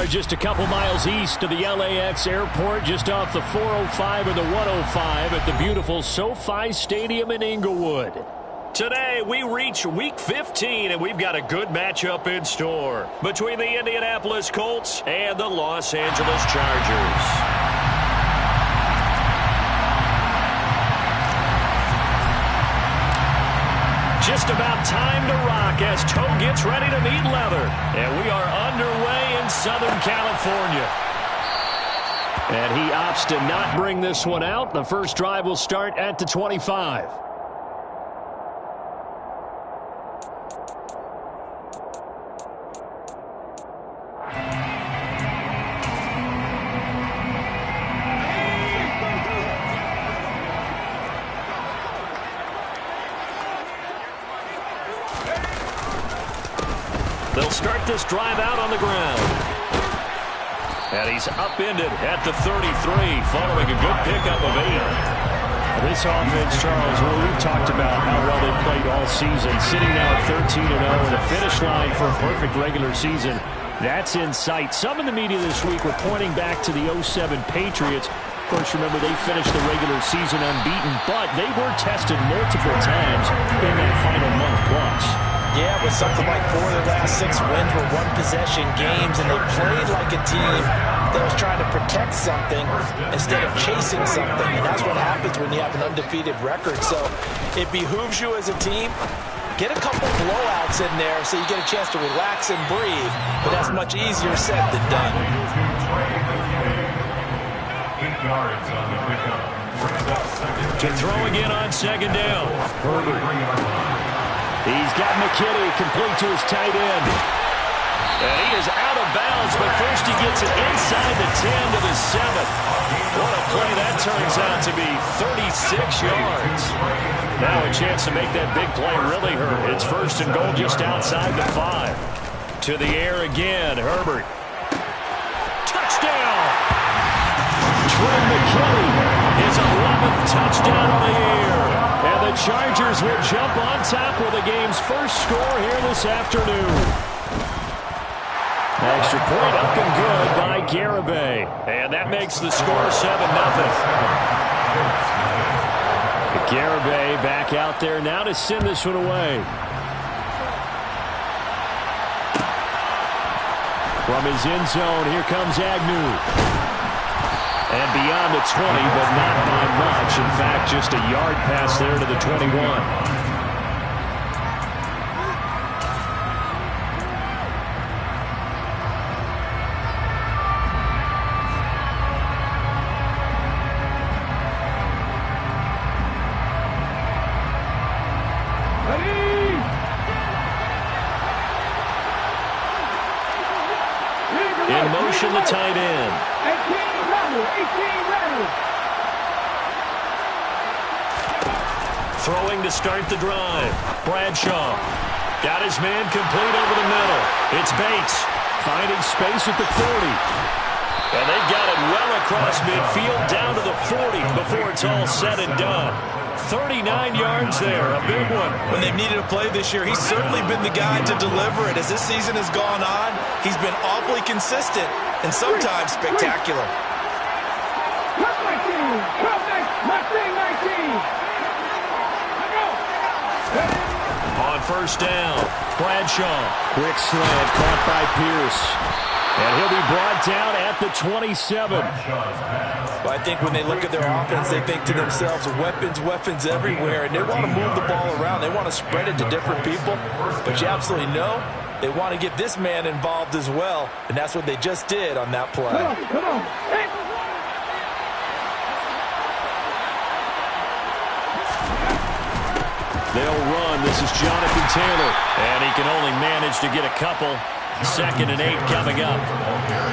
are just a couple miles east of the LAX airport, just off the 405 or the 105 at the beautiful SoFi Stadium in Inglewood. Today, we reach Week 15, and we've got a good matchup in store between the Indianapolis Colts and the Los Angeles Chargers. Just about time to rock as Toe gets ready to meet leather. And we are underway in Southern California. And he opts to not bring this one out. The first drive will start at the 25. They'll start this drive out on the ground. And he's upended at the 33, following a good pickup of 8. This offense, Charles, well, we've talked about how well they played all season, sitting now at 13-0, and the finish line for a perfect regular season, that's in sight. Some in the media this week were pointing back to the 07 Patriots. Of course, remember, they finished the regular season unbeaten, but they were tested multiple times in that final month plus. Yeah, with something like 4 of their last 6 wins were one-possession games, and they played like a team that was trying to protect something instead of chasing something. And that's what happens when you have an undefeated record. So it behooves you as a team, get a couple blowouts in there so you get a chance to relax and breathe. But that's much easier said than done. 8 yards on the pickup. To throw again on second down. Herbert. He's got McKinney complete to his tight end. And he is out of bounds, but first he gets it inside the 10 to the 7. What a play that turns out to be, 36 yards. Now a chance to make that big play really hurt. It's first and goal just outside the 5. To the air again, Herbert. Touchdown! Trey McKinney, his 11th touchdown on the year. And the Chargers will jump on top with the game's first score here this afternoon. Extra point up and good by Garibay. And that makes the score 7-0. Garibay back out there now to send this one away. From his end zone, here comes Agnew. And beyond the 20, but not by much. In fact, just a yard pass there to the 21. In motion, the tight end. Throwing to start the drive. Bradshaw got his man complete over the middle. It's Bates finding space at the 40. And they've got it well across midfield down to the 40 before it's all said and done. 39 yards there, a big one. When they've needed a play this year, he's certainly been the guy to deliver it. As this season has gone on, he's been awfully consistent and sometimes spectacular. On first down, Bradshaw. Quick slant caught by Pierce. And he'll be brought down at the 27. But I think when they look at their offense, they think to themselves, weapons everywhere. And they want to move the ball around. They want to spread it to different people. But you absolutely know they want to get this man involved as well. And that's what they just did on that play. Come on. They'll run. This is Jonathan Taylor. And he can only manage to get a couple. 2nd and 8 coming up.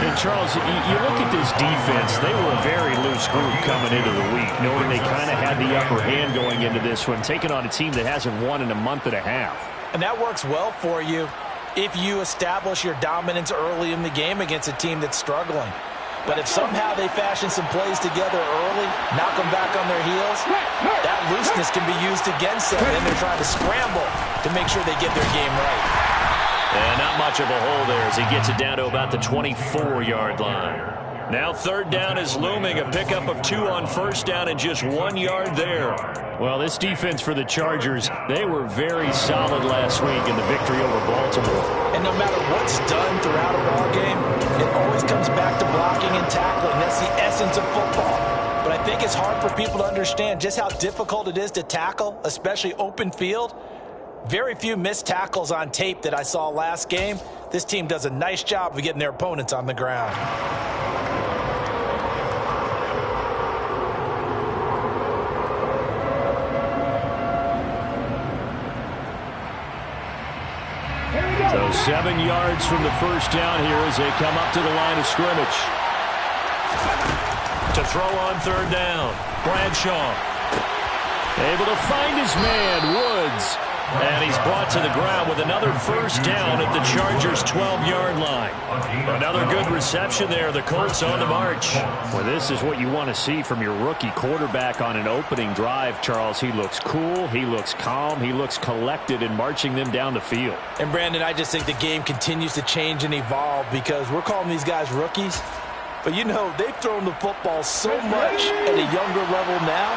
And Charles, you look at this defense, they were a very loose group coming into the week, knowing they kind of had the upper hand going into this one, taking on a team that hasn't won in a month and a half. And that works well for you if you establish your dominance early in the game against a team that's struggling. But if somehow they fashion some plays together early, knock them back on their heels, that looseness can be used against them. And then they're trying to scramble to make sure they get their game right. And not much of a hole there as he gets it down to about the 24-yard line. Now third down is looming. A pickup of 2 on first down and just 1 yard there. Well, this defense for the Chargers, they were very solid last week in the victory over Baltimore. And no matter what's done throughout a ball game, it always comes back to blocking and tackling. That's the essence of football. But I think it's hard for people to understand just how difficult it is to tackle, especially open field. Very few missed tackles on tape that I saw last game. This team does a nice job of getting their opponents on the ground. So 7 yards from the first down here as they come up to the line of scrimmage. To throw on third down, Bradshaw. Able to find his man, Woods. And he's brought to the ground with another first down at the Chargers' 12-yard line. Another good reception there. The Colts on the march. Well, this is what you want to see from your rookie quarterback on an opening drive, Charles. He looks cool. He looks calm. He looks collected in marching them down the field. And, Brandon, I just think the game continues to change and evolve because we're calling these guys rookies. But, you know, they've thrown the football so much at a younger level now.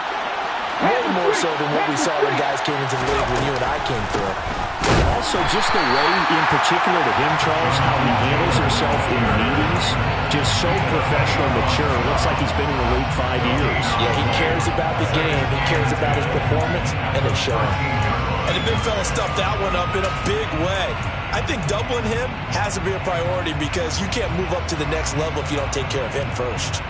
Way more so than what we saw when guys came into the league when you and I came through. Also, just the way, in particular to him, Charles, how he handles himself in meetings, just so professional, mature. Looks like he's been in the league 5 years. Yeah, he cares about the game. He cares about his performance, and it's showing. And the big fella stuffed that one up in a big way. I think doubling him has to be a priority because you can't move up to the next level if you don't take care of him first.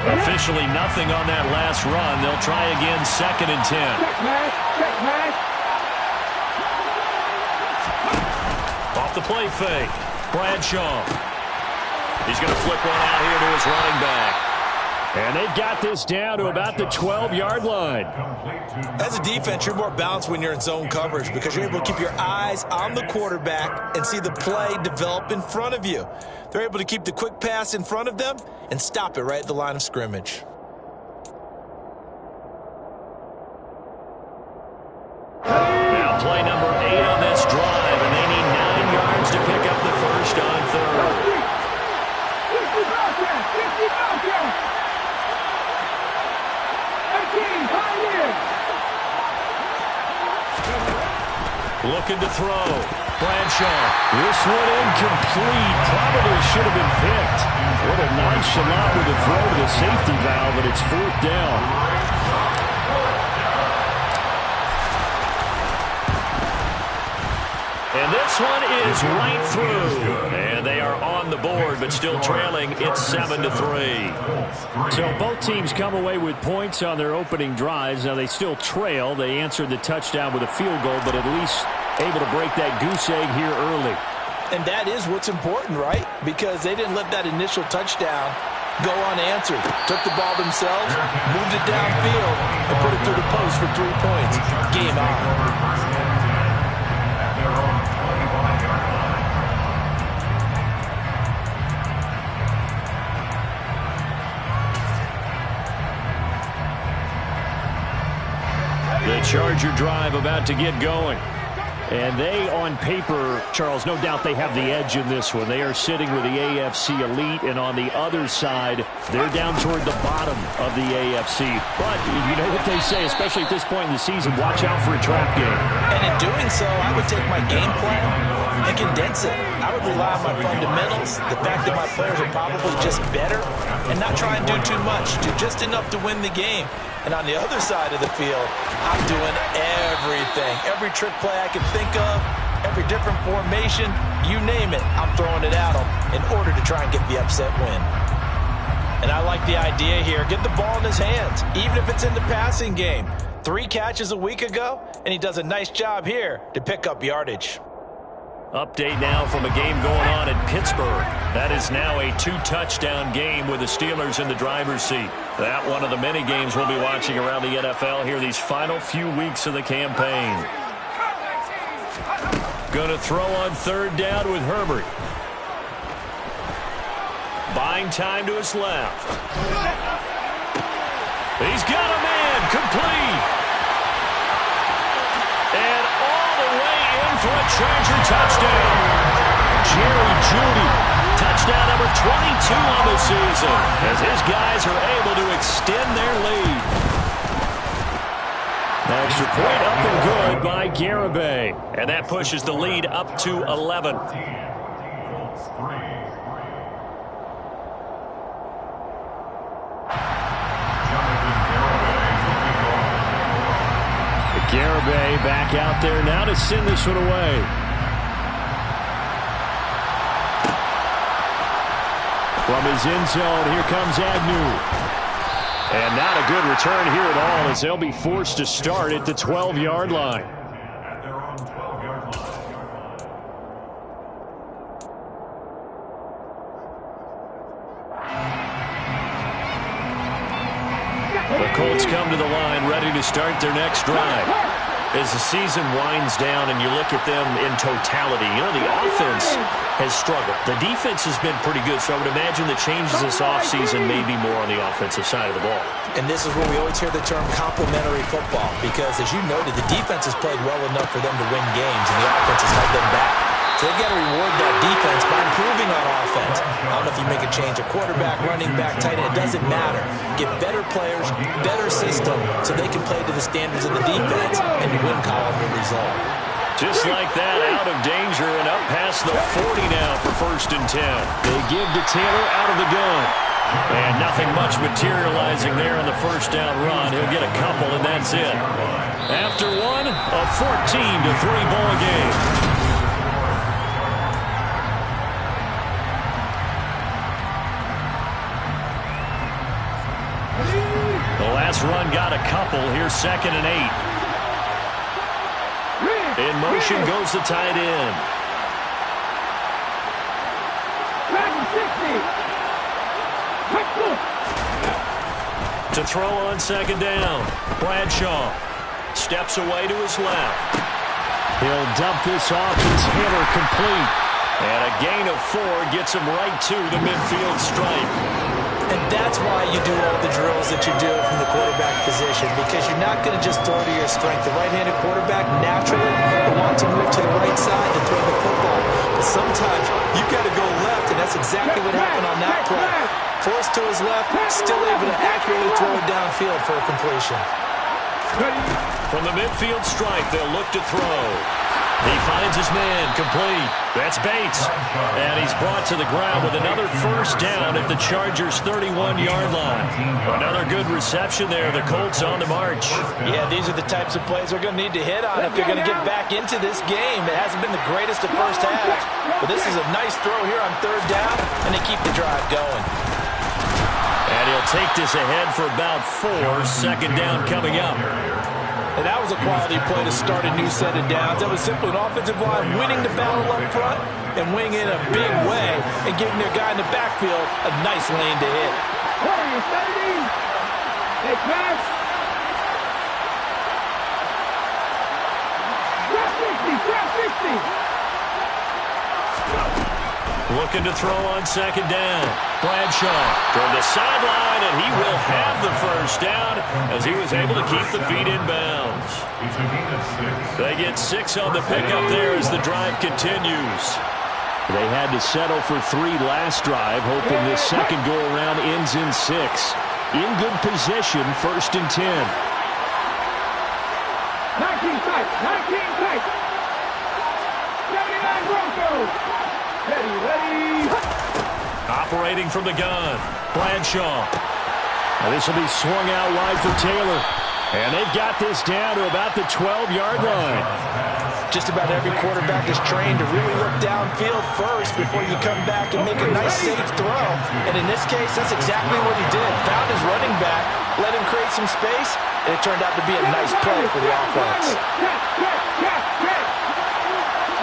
Officially nothing on that last run. They'll try again, 2nd and 10. Off the play fake. Bradshaw. He's going to flip one out here to his running back. And they've got this down to about the 12-yard line. As a defense, you're more balanced when you're in zone coverage because you're able to keep your eyes on the quarterback and see the play develop in front of you. They're able to keep the quick pass in front of them and stop it right at the line of scrimmage. Now play number 8 on this drive, and they need 9 yards to pick up the first on third. Looking to throw. Bradshaw. This one incomplete. Probably should have been picked. What a nonchalant with a throw to the safety valve, and it's 4th down. And this one is right through. And they are on the board, but still trailing. It's 7-3. So both teams come away with points on their opening drives. Now they still trail. They answered the touchdown with a field goal, but at least able to break that goose egg here early. And that is what's important, right? Because they didn't let that initial touchdown go unanswered. Took the ball themselves, moved it downfield, and put it through the post for 3 points. Game on. The Charger drive about to get going. And they, on paper, Charles, no doubt they have the edge in this one. They are sitting with the AFC elite, and on the other side, they're down toward the bottom of the AFC. But you know what they say, especially at this point in the season, watch out for a trap game. And in doing so, I would take my game plan and condense it. I would rely on my fundamentals, the fact that my players are probably just better, and not try and do too much, do just enough to win the game. And on the other side of the field, I'm doing everything. Every trick play I can think of, every different formation, you name it, I'm throwing it at them in order to try and get the upset win. And I like the idea here. Get the ball in his hands, even if it's in the passing game. 3 catches a week ago, and he does a nice job here to pick up yardage. Update now from a game going on in Pittsburgh. That is now a 2-touchdown game with the Steelers in the driver's seat. That one of the many games we'll be watching around the NFL here these final few weeks of the campaign. Going to throw on third down with Herbert. Buying time to his left. He's got a man, complete. And all the way in for a Charger touchdown. Jerry Jeudy, touchdown number 22 on the season, as his guys are able to extend their lead. Extra point up and good by Garibay. And that pushes the lead up to 11. Garibay back out there now to send this one away. From his end zone, here comes Agnew. And not a good return here at all, as they'll be forced to start at the 12-yard line. The Colts come to the line ready to start their next drive. As the season winds down and you look at them in totality, you know, the offense has struggled. The defense has been pretty good, so I would imagine the changes this offseason may be more on the offensive side of the ball. And this is where we always hear the term complementary football, because as you noted, the defense has played well enough for them to win games, and the offense has held them back. So they've got to reward that defense by improving on offense. I don't know if you make a change, a quarterback, running back, tight end, it doesn't matter. Get better players, better system, so they can play to the standards of the defense, and the win column will result. Just like that, out of danger and up past the 40 now for 1st and 10. They give to Taylor out of the gun. And nothing much materializing there on the first down run. He'll get a couple, and that's it. After one, a 14-3 ball game. The last run got a couple. Here's 2nd and 8. In motion goes the tight end. To throw on 2nd down. Bradshaw steps away to his left. He'll dump this off to Taylor, complete. And a gain of 4 gets him right to the midfield stripe. And that's why you do all the drills that you do from the quarterback position, because you're not going to just throw to your strength. The right-handed quarterback naturally will want to move to the right side to throw the football. But sometimes you've got to go left, and that's exactly what happened on that play. Forced to his left, still able to accurately throw it downfield for a completion. From the midfield stripe, they'll look to throw. He finds his man, complete. That's Bates. And he's brought to the ground with another first down at the Chargers' 31-yard line. Another good reception there. The Colts on the march. Yeah, these are the types of plays they're going to need to hit on if they're going to get back into this game. It hasn't been the greatest of first halves, but this is a nice throw here on 3rd down, and they keep the drive going. And he'll take this ahead for about 4. 2nd down coming up. And that was a quality play to start a new set of downs. That was simply an offensive line winning the battle up front and winning in a big way and giving their guy in the backfield a nice lane to hit. Looking to throw on 2nd down. Bradshaw from the sideline, and he will have the first down as he was able to keep the feet in bounds. They get 6 on the pickup there as the drive continues. They had to settle for 3 last drive, hoping this second go-around ends in 6. In good position, 1st and 10. 19 tight, 19 tight. 79 Broncos. Ready. Operating from the gun, Bradshaw. Now this will be swung out wide for Taylor. And they've got this down to about the 12-yard line. Just about every quarterback is trained to really look downfield first before you come back and make a nice, safe throw. And in this case, that's exactly what he did. Found his running back, let him create some space, and it turned out to be a nice play for the offense.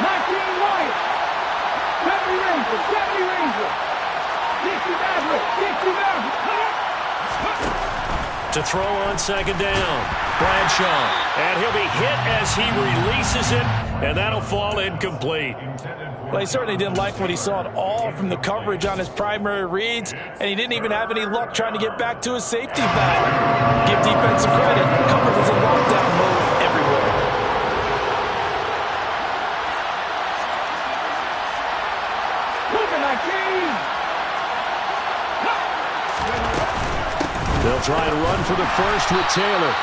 19 wide. 70 Ranger. 60 Maverick. To throw on 2nd down. Bradshaw, and he'll be hit as he releases it, and that'll fall incomplete. Well, he certainly didn't like what he saw at all from the coverage on his primary reads, and he didn't even have any luck trying to get back to his safety valve. Give defense some credit. Coverage was in lockdown mode everywhere. They'll try and run for the first with Taylor.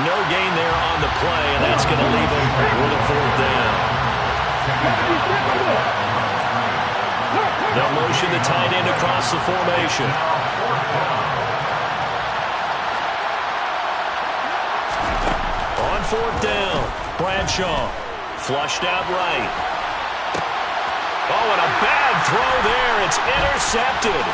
No gain there on the play, and that's going to leave him with a fourth down. They'll motion the tight end across the formation. On fourth down, Bradshaw flushed out right. Oh, and a bad throw there. It's intercepted.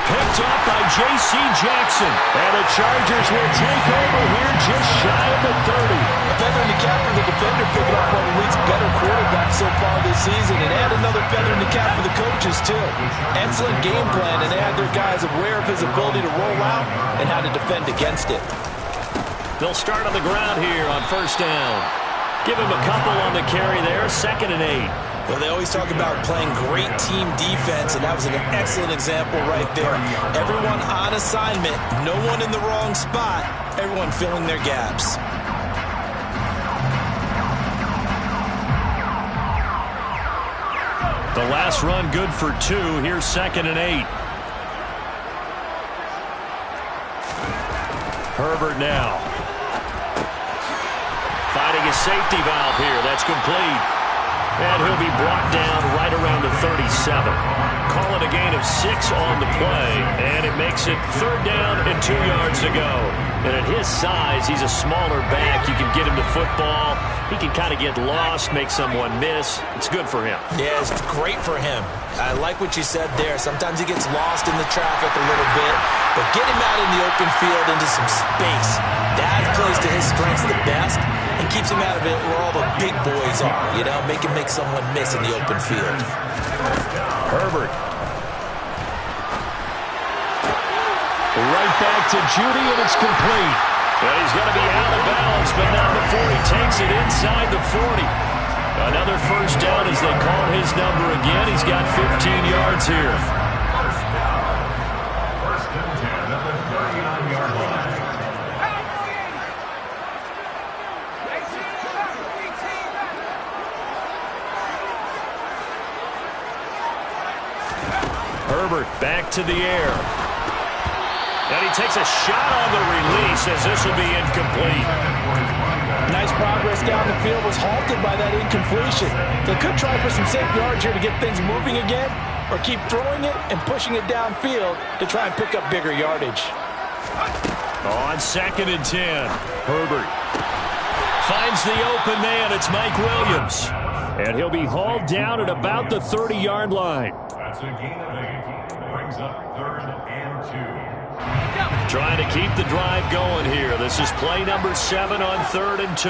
Picked up by J.C. Jackson. And the Chargers will take over here just shy of the 30. A feather in the cap for the defender, picking up one of the league's better quarterbacks so far this season, and add another feather in the cap for the coaches, too. Excellent game plan, and they had their guys aware of his ability to roll out and how to defend against it. They'll start on the ground here on first down. Give him a couple on the carry there, 2nd and 8. Well, they always talk about playing great team defense, and that was an excellent example right there. Everyone on assignment, no one in the wrong spot, everyone filling their gaps. The last run good for 2. Here's 2nd and 8. Herbert now. Finding his safety valve here. That's complete. And he'll be brought down right around the 37. Call it a gain of 6 on the play, and it makes it 3rd down and 2 yards to go. And at his size, he's a smaller back. You can get him to football. He can kind of get lost, make someone miss. It's good for him. Yeah, it's great for him. I like what you said there. Sometimes he gets lost in the traffic a little bit, but get him out in the open field into some space. That plays to his strengths the best and keeps him out of it where all the big boys are, you know, make someone miss in the open field. Herbert. Right back to Judy, and it's complete. Well, he's going to be out of bounds, but not before he takes it inside the 40. Another first down as they call his number again. He's got 15 yards here. First and 10 at the 39-yard line. Herbert back to the air. And he takes a shot on the release as this will be incomplete. Nice progress down the field, was halted by that incompletion. They could try for some safe yards here to get things moving again, or keep throwing it and pushing it downfield to try and pick up bigger yardage. On 2nd and 10, Herbert finds the open man. It's Mike Williams. And he'll be hauled down at about the 30-yard line. That's a gain of 8. Brings up 3rd and 2. Trying to keep the drive going here. This is play number 7 on 3rd and 2.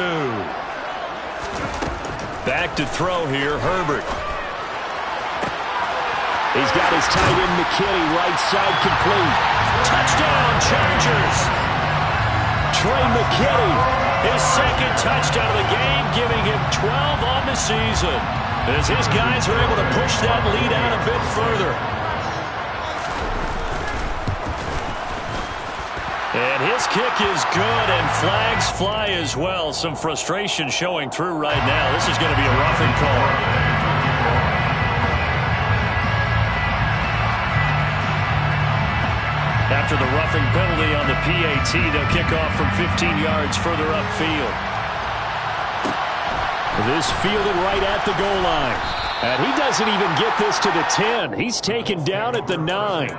Back to throw here, Herbert. He's got his tight end McKinney right side complete. Touchdown, Chargers! Trey McKinney. His 2nd touchdown of the game, giving him 12 on the season. As his guys are able to push that lead out a bit further. And his kick is good, and flags fly as well. Some frustration showing through right now. This is going to be a roughing call. After the roughing penalty on the PAT, they'll kick off from 15 yards further upfield. This fielded right at the goal line. And he doesn't even get this to the 10. He's taken down at the 9.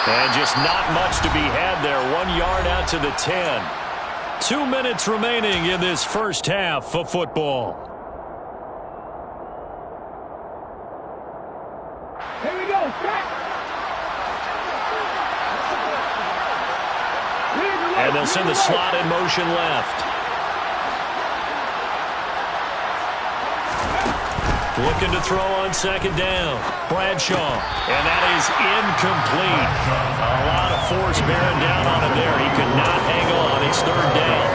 And just not much to be had there. 1 yard out to the 10. 2 minutes remaining in this first half of football. Here we go, start. And they'll send the slot in motion left. Looking to throw on second down. Bradshaw. And that is incomplete. A lot of force bearing down on him there. He could not hang on. It's third down.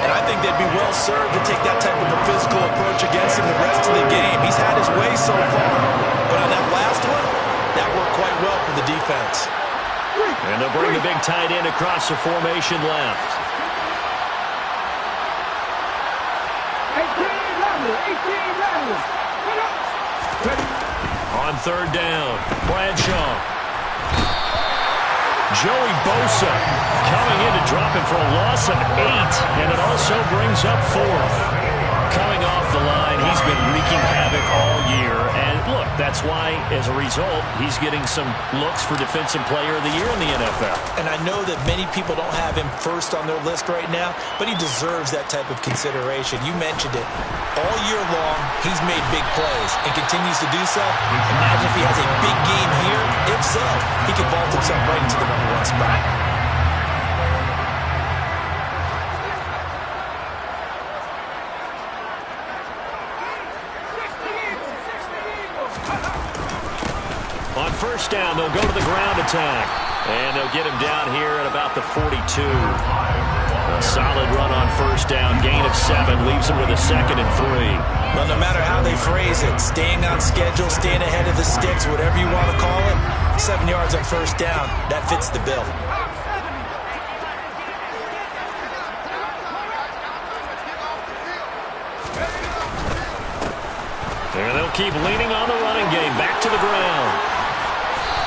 And I think they'd be well served to take that type of a physical approach against him the rest of the game. He's had his way so far. But on that last one, that worked quite well for the defense. And they'll bring the big tight end across the formation left. 18 Randall. On third down, Bradshaw. Joey Bosa coming in to drop him for a loss of 8, and it also brings up fourth. Coming off the line, he's been wreaking havoc all year, and look, that's why, as a result, he's getting some looks for Defensive Player of the Year in the NFL. And I know that many people don't have him first on their list right now, but he deserves that type of consideration. You mentioned it. All year long, he's made big plays and continues to do so. Imagine if he has a big game here. If so, he could vault himself right into the #1 spot. On first down, they'll go to the ground attack. And they'll get him down here at about the 42. A solid run on first down. Gain of 7 leaves him with a 2nd and 3. Well, no matter how they phrase it, staying on schedule, staying ahead of the sticks, whatever you want to call it, 7 yards on first down, that fits the bill. And they'll keep leaning on the running game. Back to the ground.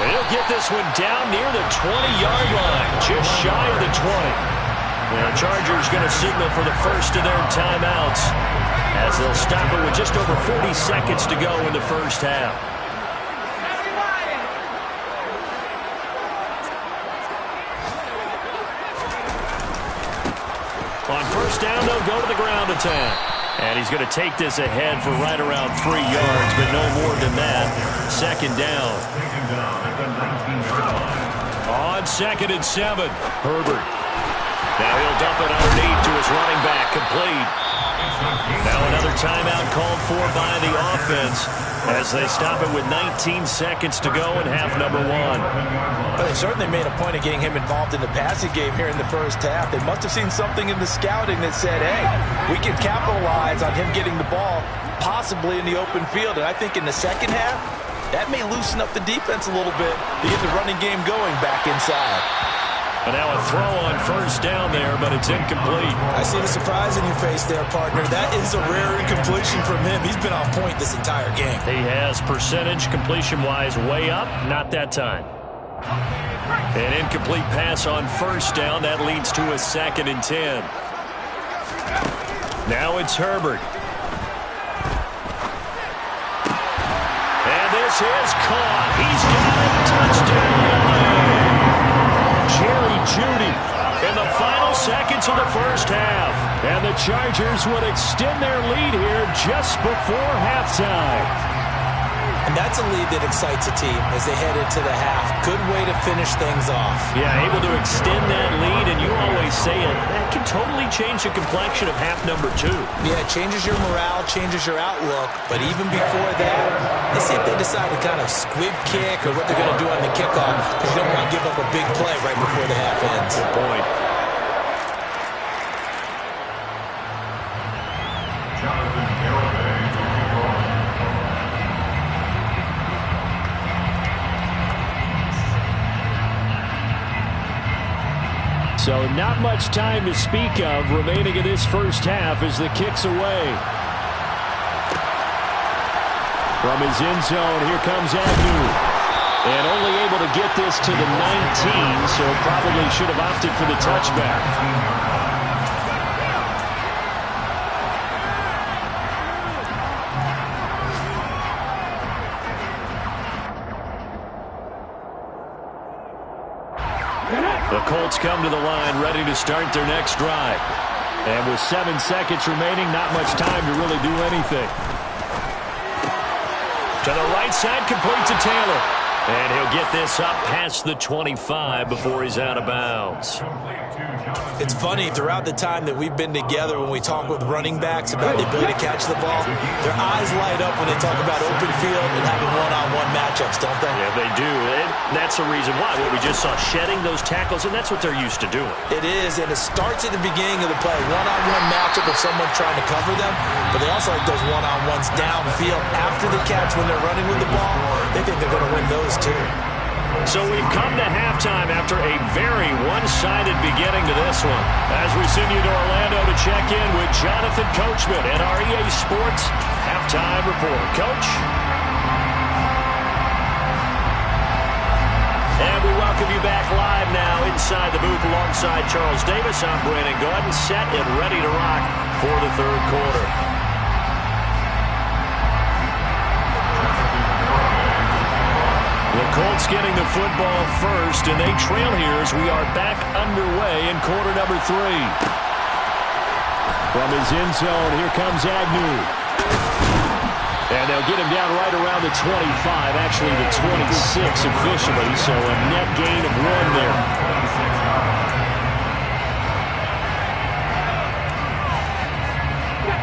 And he'll get this one down near the 20-yard line, just shy of the 20. The Chargers going to signal for the first of their timeouts as they'll stop it with just over 40 seconds to go in the first half. On first down, they'll go to the ground attack. And he's going to take this ahead for right around 3 yards, but no more than that. Second down. On 2nd and 7, Herbert. Now he'll dump it underneath to his running back, complete. Now another timeout called for by the offense as they stop it with 19 seconds to go in half number 1. But they certainly made a point of getting him involved in the passing game here in the first half. They must have seen something in the scouting that said, hey, we can capitalize on him getting the ball possibly in the open field. And I think in the second half, that may loosen up the defense a little bit to get the running game going back inside. And now a throw on first down there, but it's incomplete. I see the surprise in your face there, partner. That is a rare incompletion from him. He's been on point this entire game. He has percentage completion-wise way up, not that time. An incomplete pass on first down. That leads to a 2nd and 10. Now it's Herbert. And this is caught. He's got it. Touchdown. Jerry Jeudy in the final seconds of the first half. And the Chargers would extend their lead here just before halftime. And that's a lead that excites a team as they head into the half. Good way to finish things off. Yeah, able to extend that lead, and you always say it, that can totally change the complexion of half number 2. Yeah, it changes your morale, changes your outlook. But even before that, let's see if they decide to kind of squib kick or what they're going to do on the kickoff, because you don't want to give up a big play right before the half ends. Good point. So not much time to speak of remaining in this first half as the kick's away. From his end zone, here comes Agnew. And only able to get this to the 19, so probably should have opted for the touchback. The Colts come to the line ready to start their next drive. And with 7 seconds remaining, not much time to really do anything. To the right side, complete to Taylor. And he'll get this up past the 25 before he's out of bounds. It's funny, throughout the time that we've been together, when we talk with running backs about the ability to catch the ball, their eyes light up when they talk about open field and having one-on-one matchups, don't they? Yeah, they do. And that's the reason why. What we just saw, shedding those tackles, and that's what they're used to doing. It is, and it starts at the beginning of the play. One-on-one matchup with someone trying to cover them, but they also like those one-on-ones downfield after the catch when they're running with the ball. They think they're going to win those too. So we've come to halftime after a very one-sided beginning to this one. As we send you to Orlando to check in with Jonathan Coachman and our EA Sports Halftime Report. Coach? And we welcome you back live now inside the booth alongside Charles Davis. I'm Brandon Gaudin, set and ready to rock for the third quarter. The Colts getting the football first, and they trail here as we are back underway in quarter number 3. From his end zone, here comes Agnew. And they'll get him down right around the 25, actually the 26 officially, so a net gain of 1 there.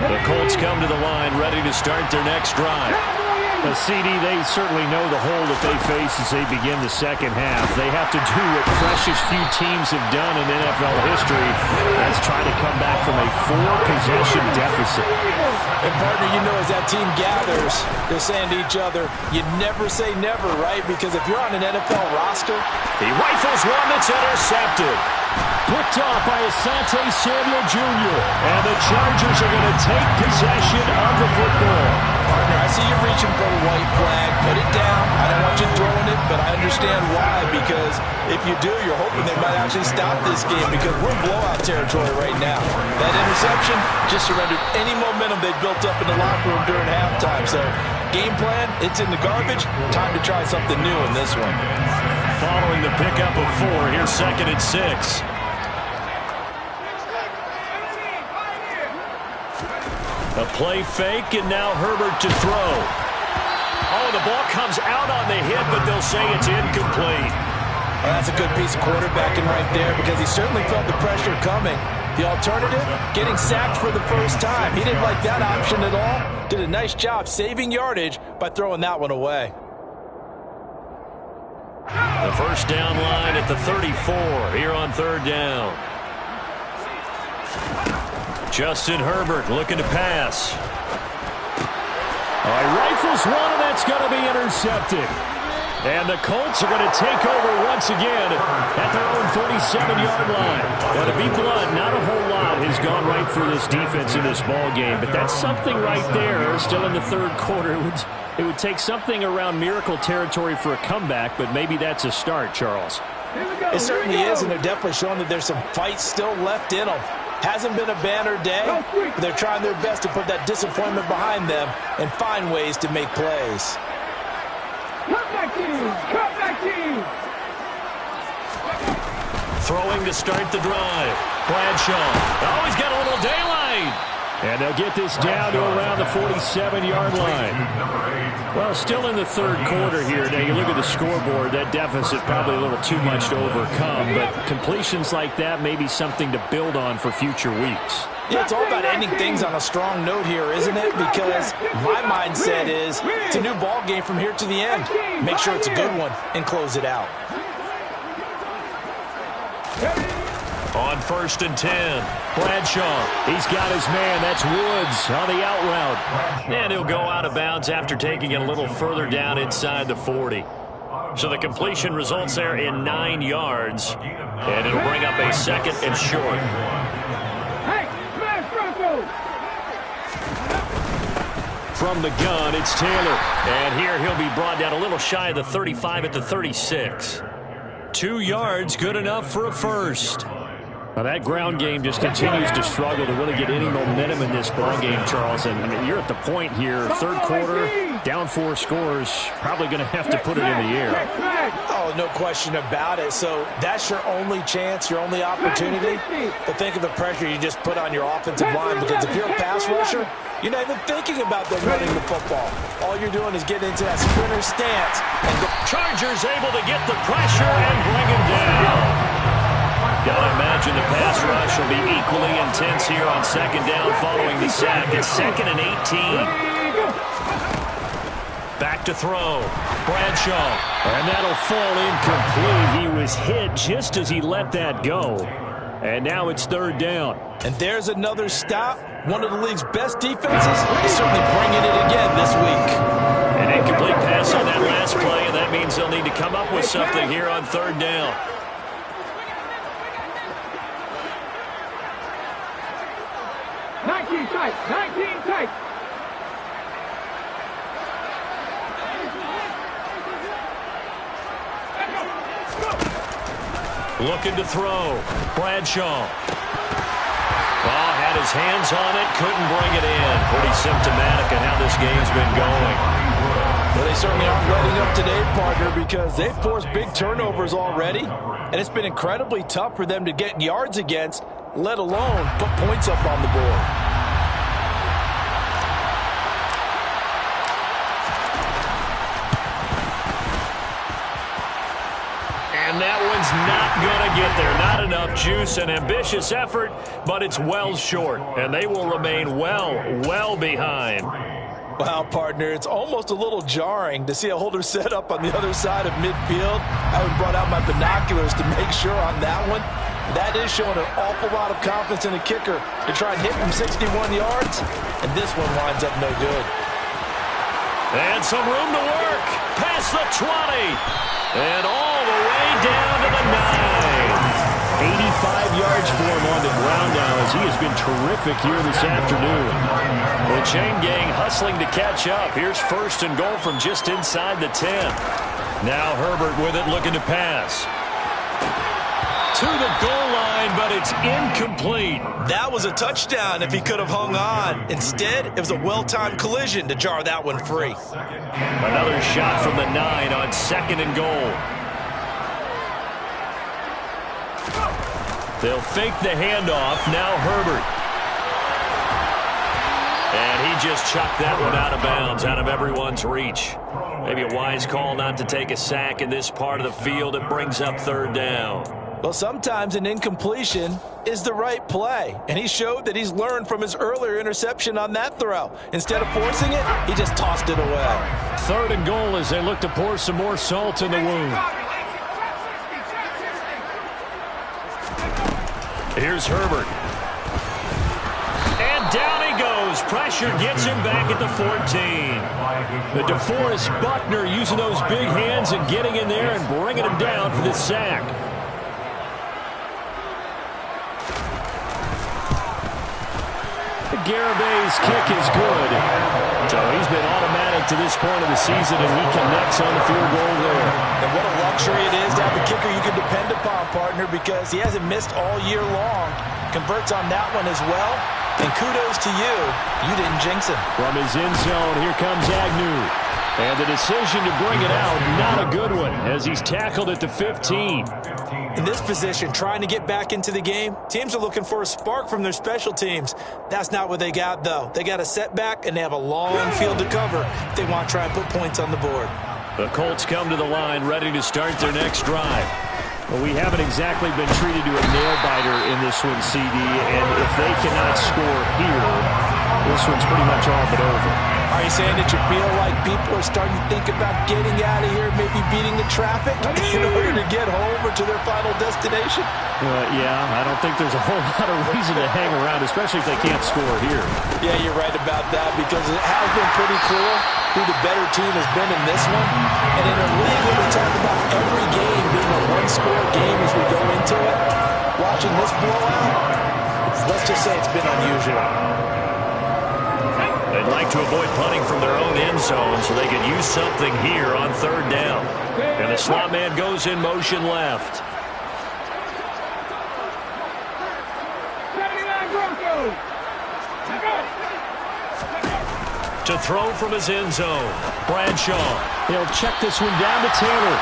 The Colts come to the line, ready to start their next drive. The CD, they certainly know the hole that they face as they begin the second half. They have to do what precious few teams have done in NFL history. That's try to come back from a 4-possession deficit. And, partner, you know, as that team gathers, they're saying to each other, you never say never, right? Because if you're on an NFL roster, he rifles one that's intercepted. Picked off by Asante Samuel Jr. And the Chargers are going to take possession of the football. Partner, I see you reaching for the white flag. Put it down. I don't want you throwing it, but I understand why. Because if you do, you're hoping they might actually stop this game because we're in blowout territory right now. That interception just surrendered any momentum they built up in the locker room during halftime. So, game plan, it's in the garbage. Time to try something new in this one. Following the pickup of 4, here's 2nd and 6. A play fake, and now Herbert to throw. Oh, the ball comes out on the hit, but they'll say it's incomplete. Well, that's a good piece of quarterbacking right there because he certainly felt the pressure coming. The alternative, getting sacked for the first time. He didn't like that option at all. Did a nice job saving yardage by throwing that one away. The first down line at the 34 here on 3rd down. Justin Herbert looking to pass. He rifles one, and that's going to be intercepted. And the Colts are going to take over once again at their own 47-yard line. Now, to be blunt, not a whole lot has gone right for this defense in this ball game, but that's something right there. Still in the third quarter. It would take something around miracle territory for a comeback, but maybe that's a start, Charles. It certainly is, and they're definitely showing that there's some fight still left in them. Hasn't been a banner day, but they're trying their best to put that disappointment behind them and find ways to make plays. Throwing to start the drive. Bradshaw. Oh, he's got a little daylight. And they'll get this down to around the 47-yard line. Well, still in the third quarter here. Now, you look at the scoreboard, that deficit probably a little too much to overcome, but completions like that may be something to build on for future weeks. Yeah, it's all about ending things on a strong note here, isn't it? Because my mindset is it's a new ball game from here to the end. Make sure it's a good one and close it out. On 1st and 10, Bradshaw. He's got his man. That's Woods on the out route. And he'll go out of bounds after taking it a little further down inside the 40. So the completion results there in 9 yards. And it'll bring up a 2nd and short. From the gun, it's Taylor. And here he'll be brought down a little shy of the 35 at the 36. 2 yards, good enough for a first. Now that ground game just continues to struggle to really get any momentum in this ball game, Charles. And I mean, you're at the point here, third quarter, down 4 scores, probably going to have to put it in the air. Oh, Oh, no question about it. So that's your only chance, your only opportunity. But think of the pressure you just put on your offensive line, because if you're a pass rusher, you're not even thinking about them running the football. All you're doing is getting into that sprinter stance. And Chargers able to get the pressure and bring him down. Gotta imagine the pass rush will be equally intense here on second down following the sack. It's 2nd and 18. Back to throw. Bradshaw. And that'll fall incomplete. He was hit just as he let that go. And now it's 3rd down. And there's another stop. One of the league's best defenses is certainly bringing it again this week. An incomplete pass on that last play, and that means they'll need to come up with something here on 3rd down. Tight. Looking to throw. Bradshaw. Oh, had his hands on it, couldn't bring it in. Pretty symptomatic of how this game's been going. Well, they certainly aren't letting up today, partner, because they've forced big turnovers already, and it's been incredibly tough for them to get yards against, let alone put points up on the board. And that one's not going to get there. Not enough juice. An ambitious effort, but it's well short. And they will remain well behind. Wow, partner, it's almost a little jarring to see a holder set up on the other side of midfield. I would brought out my binoculars to make sure on that one. That is showing an awful lot of confidence in the kicker to try and hit from 61 yards. And this one winds up no good. And some room to work. Past the 20. And all the way down to the 9. 85 yards for him on the ground now, as he has been terrific here this afternoon. The chain gang hustling to catch up. Here's 1st and goal from just inside the 10. Now Herbert with it, looking to pass. To the goal line, but it's incomplete. That was a touchdown if he could have hung on. Instead, it was a well-timed collision to jar that one free. Another shot from the 9 on 2nd and goal. They'll fake the handoff. Now Herbert. And he just chucked that one out of bounds, out of everyone's reach. Maybe a wise call not to take a sack in this part of the field. It brings up 3rd down. Well, sometimes an incompletion is the right play. And he showed that he's learned from his earlier interception on that throw. Instead of forcing it, he just tossed it away. 3rd and goal as they look to pour some more salt in the wound. Here's Herbert. And down he goes. Pressure gets him back at the 14. The DeForest Buckner using those big hands and getting in there and bringing him down for the sack. Garabay's kick is good. So he's been automatic to this point of the season, and he connects on the field goal there. And what a luxury it is to have a kicker you can depend upon, partner, because he hasn't missed all year long. Converts on that one as well. And kudos to you. You didn't jinx him. From his end zone, here comes Agnew. And the decision to bring it out, not a good one, as he's tackled at the 15. In this position, trying to get back into the game, teams are looking for a spark from their special teams. That's not what they got, though. They got a setback, and they have a long field to cover if they want to try and put points on the board. The Colts come to the line, ready to start their next drive. Well, we haven't exactly been treated to a nail-biter in this one, CD, and if they cannot score here, this one's pretty much all but over. Are you saying that you feel like people are starting to think about getting out of here, maybe beating the traffic in order to get home or to their final destination? Yeah, I don't think there's a whole lot of reason to hang around, especially if they can't score here. Yeah, you're right about that, because it has been pretty clear who the better team has been in this one. And in a league where we talk about every game being a one-score game as we go into it, watching this blowout, let's just say it's been unusual. They'd like to avoid punting from their own end zone so they could use something here on 3rd down. And the slot man goes in motion left. To throw from his end zone. Bradshaw. He'll check this one down to Taylor.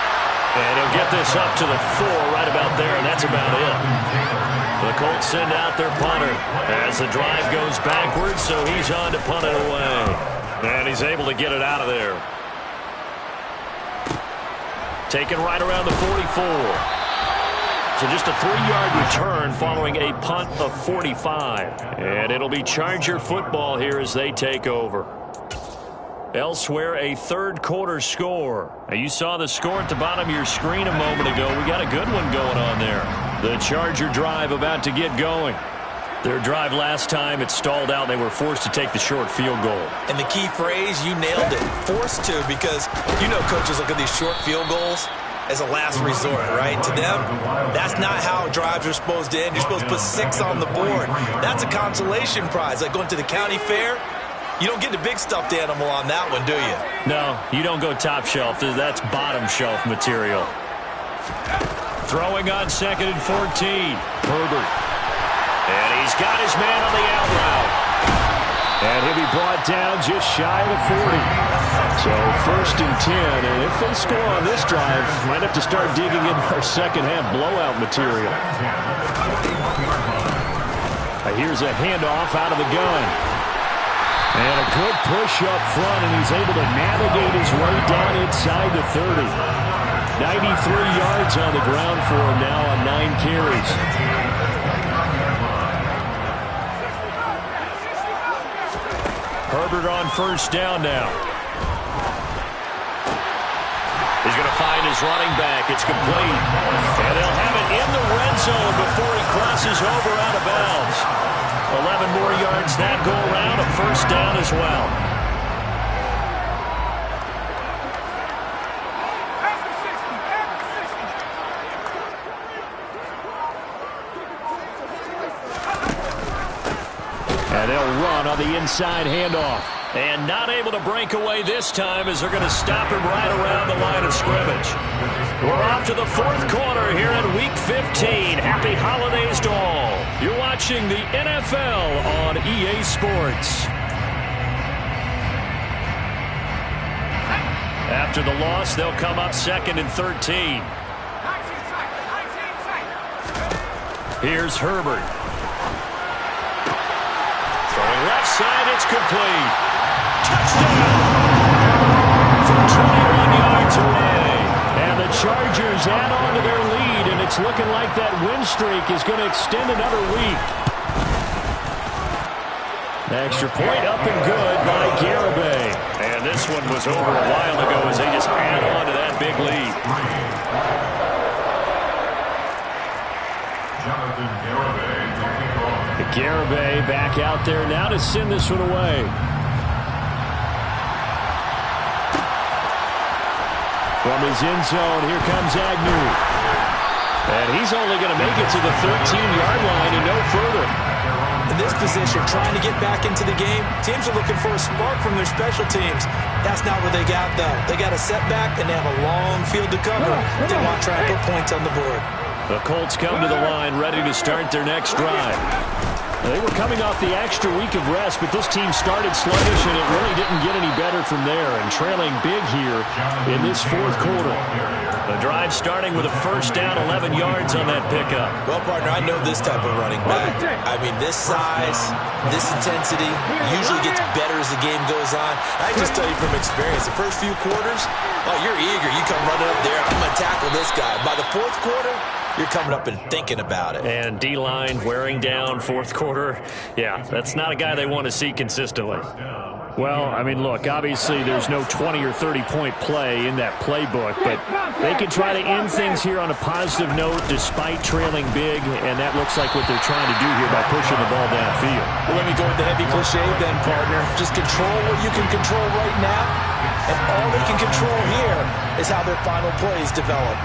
And he'll get this up to the 4 right about there, and that's about it. The Colts send out their punter as the drive goes backwards, so he's on to punt it away. And he's able to get it out of there. Taken right around the 44. So just a 3-yard return following a punt of 45. And it'll be Charger football here as they take over. Elsewhere, a third-quarter score. Now, you saw the score at the bottom of your screen a moment ago. We got a good one going on there. The Charger drive about to get going. Their drive last time, it stalled out. They were forced to take the short field goal. And the key phrase, you nailed it, forced to, because you know coaches look at these short field goals as a last resort, right? To them, that's not how drives are supposed to end. You're supposed to put 6 on the board. That's a consolation prize, like going to the county fair. You don't get the big stuffed animal on that one, do you? No, you don't go top shelf. That's bottom shelf material. Throwing on 2nd and 14. Herbert. And he's got his man on the out route. And he'll be brought down just shy of the 40. So 1st and 10. And if they score on this drive, might have to start digging in our second half blowout material. Here's a handoff out of the gun. And a good push up front, and he's able to navigate his way down inside the 30. 93 yards on the ground for him now on 9 carries. Herbert on 1st down now. He's going to find his running back. It's complete. And they'll have it in the red zone before he crosses over out of bounds. 11 more yards that go around, a 1st down as well. And they'll run on the inside handoff. And not able to break away this time as they're going to stop him right around the line of scrimmage. We're off to the 4th quarter here in Week 15. Happy holidays to all. You're watching the NFL on EA Sports. After the loss, they'll come up 2nd and 13. Here's Herbert. Throwing left side, it's complete. Touchdown! From 21 yards away. And the Chargers add on to their lead, and it's looking like that win streak is going to extend another week. Extra point up and good by Garibay. And this one was over a while ago as they just add on to that big lead. Jonathan Garibay to kick off. Garibay back out there now to send this one away. From his end zone, here comes Agnew. And he's only going to make it to the 13-yard line and no further. In this position, trying to get back into the game, teams are looking for a spark from their special teams. That's not what they got, though. They got a setback, and they have a long field to cover. They want to try and put points on the board. The Colts come to the line ready to start their next drive. They were coming off the extra week of rest, but this team started sluggish, and it really didn't get any better from there, and trailing big here in this 4th quarter. The drive starting with a 1st down, 11 yards on that pickup. Well, partner, I know this type of running back. I mean, this size, this intensity usually gets better as the game goes on. I just tell you from experience, the first few quarters, oh, you're eager. You come running up there, I'm going to tackle this guy. By the 4th quarter, you're coming up and thinking about it. And D-line wearing down 4th quarter. Yeah, that's not a guy they want to see consistently. Well, I mean, look, obviously there's no 20 or 30-point play in that playbook, but they can try to end things here on a positive note despite trailing big, and that looks like what they're trying to do here by pushing the ball downfield. Well, let me go with the heavy cliche then, partner. Just control what you can control right now, and all they can control here is how their final plays develop.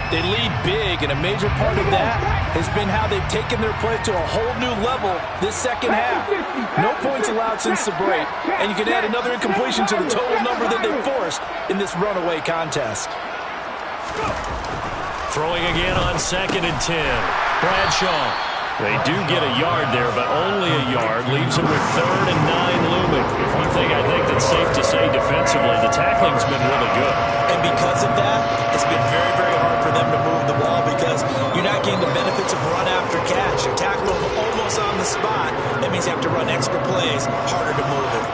They lead big, and a major part of that has been how they've taken their play to a whole new level this second half. No points allowed since the break, and you can add another incompletion to the total number that they forced in this runaway contest. Throwing again on 2nd and 10. Bradshaw. They do get a yard there, but only a yard. Leaves them with 3rd and 9 looming. One thing I think that's safe to say defensively, the tackling's been really good. And because of that, it's been very, very hard for them to move the ball because you're not getting the benefits of run after catch. You tackle them almost on the spot. That means you have to run extra plays, harder to move it.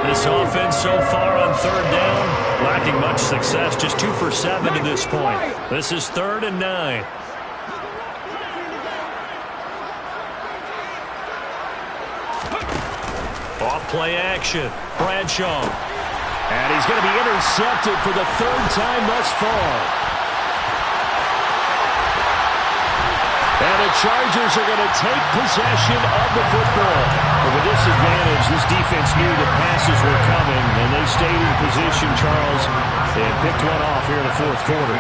This offense so far on 3rd down, lacking much success, just 2 for 7 to this point. This is 3rd and 9. Off play action, Bradshaw. And he's going to be intercepted for the 3rd time thus far. And the Chargers are going to take possession of the football. But with this advantage, this defense knew the passes were coming, and they stayed in position, Charles, and picked one off here in the 4th quarter.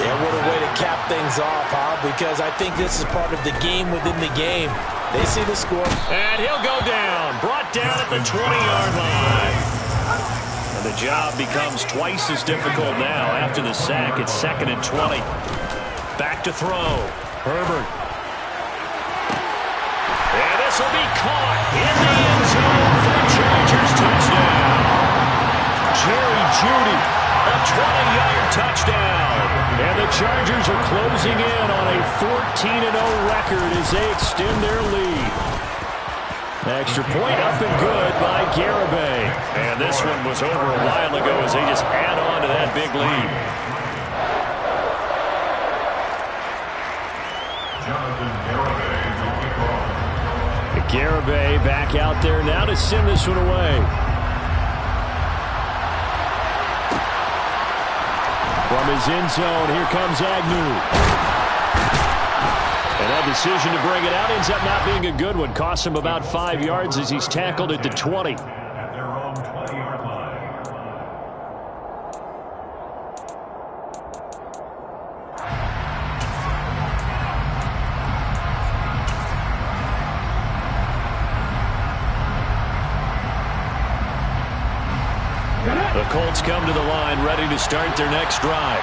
Yeah, what a way to cap things off, huh? Because I think this is part of the game within the game. They see the score. And he'll go down. Brought down at the 20-yard line. And the job becomes twice as difficult now after the sack. It's 2nd and 20. Back to throw. Herbert. And this will be caught in the end zone for a Chargers touchdown. Jerry Jeudy, a 20-yard touchdown. And the Chargers are closing in on a 14-0 record as they extend their lead. Extra point up and good by Garibay. And this one was over a while ago as they just add on to that big lead. Garibay back out there now to send this one away. From his end zone, here comes Agnew. And that decision to bring it out ends up not being a good one. Costs him about 5 yards as he's tackled at the 20. At their own 20-yard line. The Colts come to the line ready to start their next drive.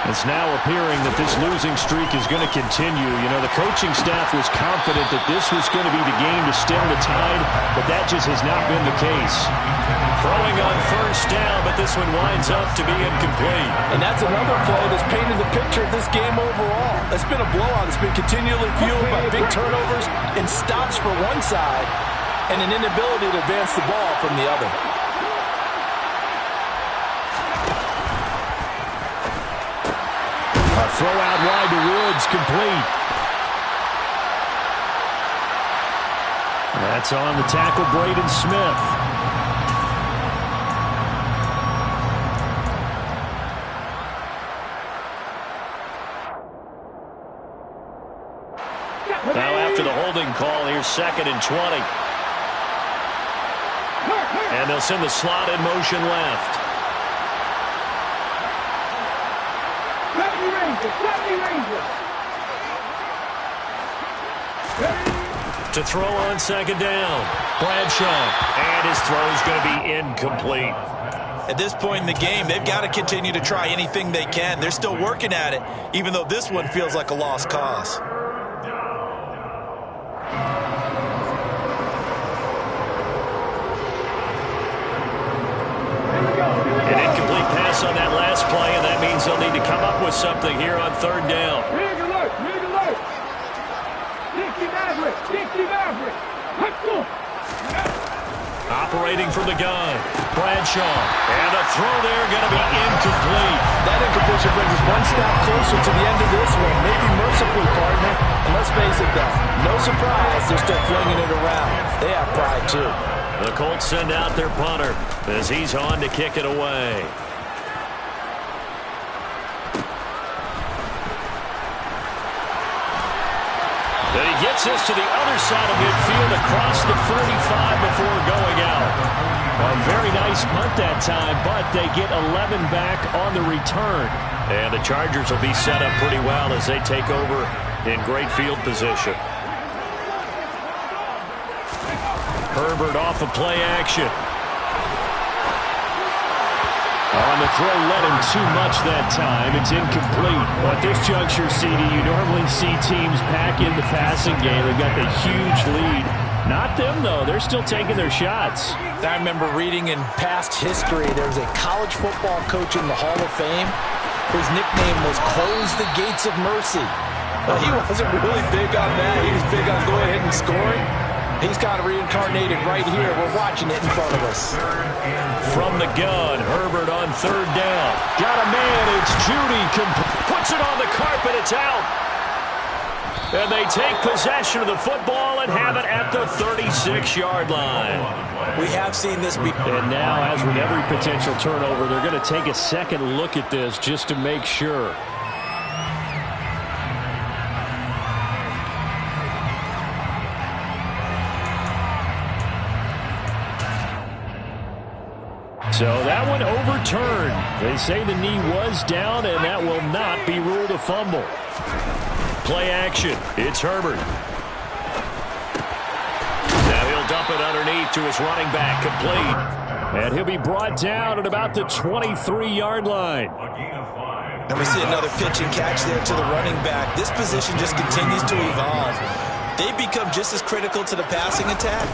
It's now appearing that this losing streak is going to continue. You know, the coaching staff was confident that this was going to be the game to stem the tide, but that just has not been the case. Throwing on 1st down, but this one winds up to be incomplete. And that's another play that's painted the picture of this game overall. It's been a blowout. It's been continually fueled by big turnovers and stops for one side and an inability to advance the ball from the other. A throw out wide to Woods, complete. That's on the tackle, Braden Smith. Now after the holding call, here's 2nd and 20. And they'll send the slot in motion left. To throw on 2nd down, Bradshaw, and his throw is going to be incomplete. At this point in the game, they've got to continue to try anything they can. They're still working at it, even though this one feels like a lost cause. An incomplete pass on that last play, and that means they'll need to come up with something here on 3rd down. Rig alert! Rig alert! Dixie Maverick! Dixie Maverick! Let's go! Operating from the gun, Bradshaw, and a throw there going to be incomplete. That incompletion brings us one step closer to the end of this one. Maybe mercifully, partner. And let's face it, though, no surprise, they're still flinging it around. They have pride, too. The Colts send out their punter as he's on to kick it away. Then he gets this to the other side of midfield across the 45 before going out. A very nice punt that time, but they get 11 back on the return. And the Chargers will be set up pretty well as they take over in great field position. Herbert off of play action. On the throw, led him too much that time. It's incomplete. But at this juncture, CD, you normally see teams pack in the passing game. They've got the huge lead. Not them, though. They're still taking their shots. I remember reading in past history, there was a college football coach in the Hall of Fame whose nickname was Close the Gates of Mercy. Well, he wasn't really big on that. He was big on going ahead and scoring. He's kind of reincarnated right here. We're watching it in front of us. From the gun, Herbert on third down. Got a man. It's Judy. Puts it on the carpet. It's out. And they take possession of the football and have it at the 36-yard line. We have seen this before. And now, as with every potential turnover, they're going to take a second look at this just to make sure. So that one overturned. They say the knee was down, and that will not be ruled a fumble. Play action. It's Herbert. Now he'll dump it underneath to his running back. Complete. And he'll be brought down at about the 23-yard line. And we see another pitch and catch there to the running back. This position just continues to evolve. They become just as critical to the passing attack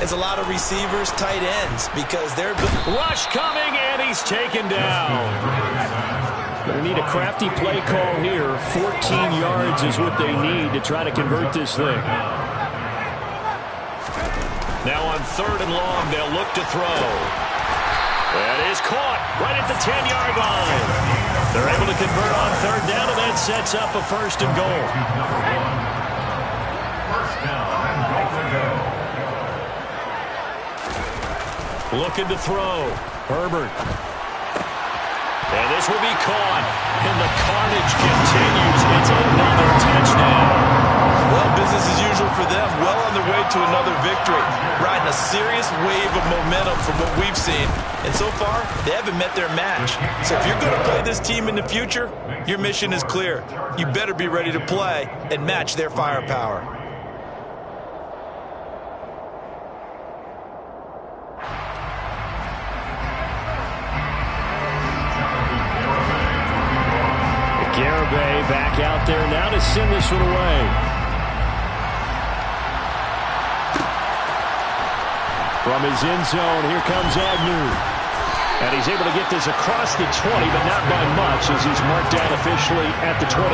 as a lot of receivers, tight ends, because they're... Rush coming, and he's taken down. Going to need a crafty play call here. 14 yards is what they need to try to convert this thing. Now on third and long, they'll look to throw. That is caught right at the 10-yard line. They're able to convert on third down, and that sets up a first and goal. Looking to throw. Herbert. And this will be caught. And the carnage continues. It's another touchdown. Well, business as usual for them. Well on their way to another victory. Riding a serious wave of momentum from what we've seen. And so far, they haven't met their match. So if you're going to play this team in the future, your mission is clear. You better be ready to play and match their firepower. Garibay back out there now to send this one away. From his end zone, here comes Agnew. And he's able to get this across the 20, but not by much as he's marked down officially at the 21.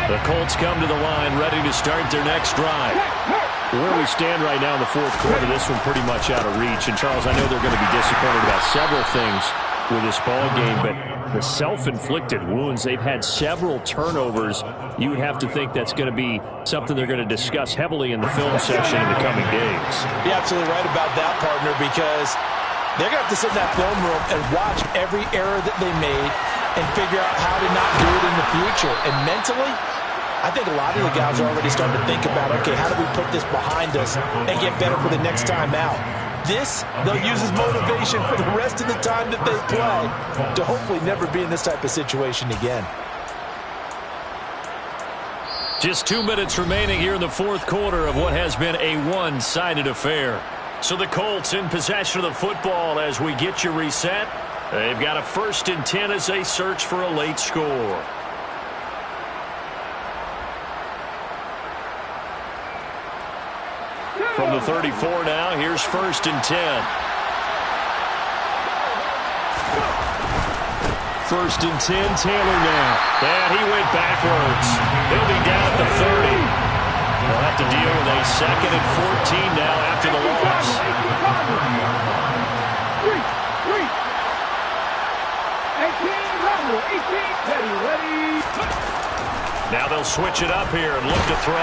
The Colts come to the line ready to start their next drive. Where we stand right now in the fourth quarter, this one pretty much out of reach. And, Charles, I know they're going to be disappointed about several things with this ball game, but the self-inflicted wounds, they've had several turnovers. You would have to think that's going to be something they're going to discuss heavily in the film section in the coming days. You're absolutely right about that, partner, because they're going to have to sit in that film room and watch every error that they made and figure out how to not do it in the future. And mentally, I think a lot of the guys are already starting to think about, okay, how do we put this behind us and get better for the next time out? This, they'll use as motivation for the rest of the time that they play to hopefully never be in this type of situation again. Just 2 minutes remaining here in the fourth quarter of what has been a one-sided affair. So the Colts in possession of the football as we get you reset. They've got a 1st and 10 as they search for a late score. From the 34 now, here's 1st and 10. 1st and 10, Taylor now. And he went backwards. He'll be down at the 30. They'll have to deal with a 2nd and 14 now after the loss. 18, Teddy, ready. Now they'll switch it up here and look to throw.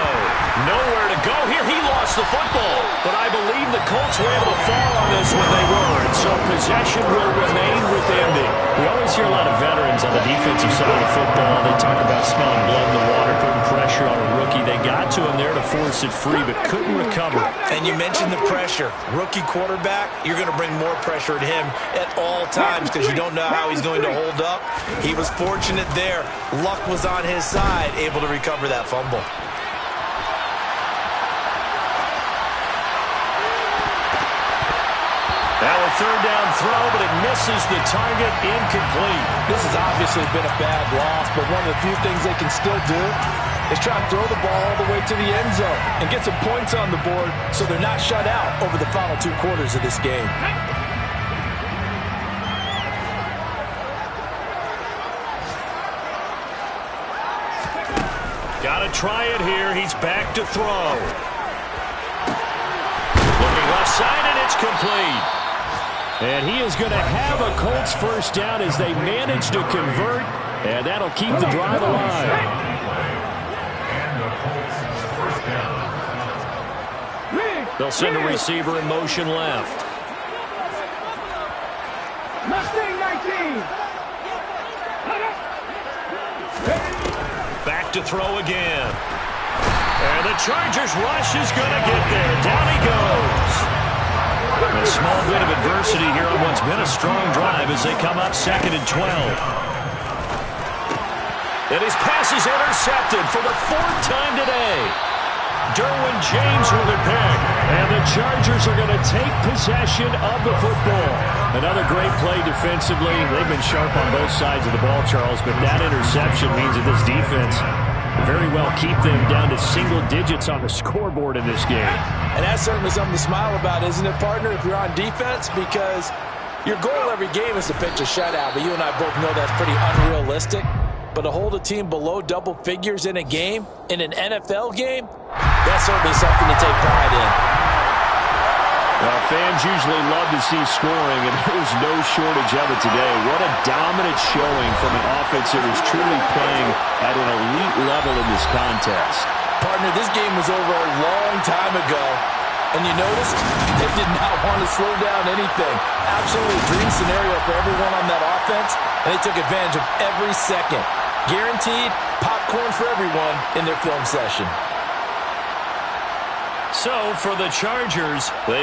Nowhere to go here. He lost the football. But I believe the Colts were able to fall on this when they were. And so possession will remain with Indy. We always hear a lot of veterans on the defensive side of the football. They talk about smelling blood in the water, putting pressure on a rookie. They got to him there to force it free, but couldn't recover. And you mentioned the pressure. Rookie quarterback, you're going to bring more pressure at him at all times because you don't know how he's going to hold up. He was fortunate there. Luck was on his side, able to recover that fumble. third down throw, but it misses the target, incomplete. This has obviously been a bad loss, but one of the few things they can still do is try and throw the ball all the way to the end zone and get some points on the board so they're not shut out over the final 2 quarters of this game. Got to try it here. He's back to throw. Looking left side, and it's complete. And he is going to have a Colts first down as they manage to convert, and that'll keep the drive alive. And the Colts first down. They'll send a receiver in motion left. Mustang 19. Back to throw again. And the Chargers rush is going to get there. Down he goes. A small bit of adversity here on what's been a strong drive as they come up 2nd and 12. And his pass is intercepted for the 4th time today. Derwin James with a pick. And the Chargers are going to take possession of the football. Another great play defensively. They've been sharp on both sides of the ball, Charles, but that interception means that this defense very well keep them down to single digits on the scoreboard in this game. And that's certainly something to smile about, isn't it, partner, if you're on defense? Because your goal every game is to pitch a shutout, but you and I both know that's pretty unrealistic. But to hold a team below double figures in a game, in an NFL game, that's certainly something to take pride in. Well, fans usually love to see scoring, and there's no shortage of it today. What a dominant showing from an offense that is truly playing at an elite level in this contest. Partner, this game was over a long time ago, and you noticed they did not want to slow down anything. Absolutely a dream scenario for everyone on that offense, and they took advantage of every second. Guaranteed popcorn for everyone in their film session. So for the Chargers, they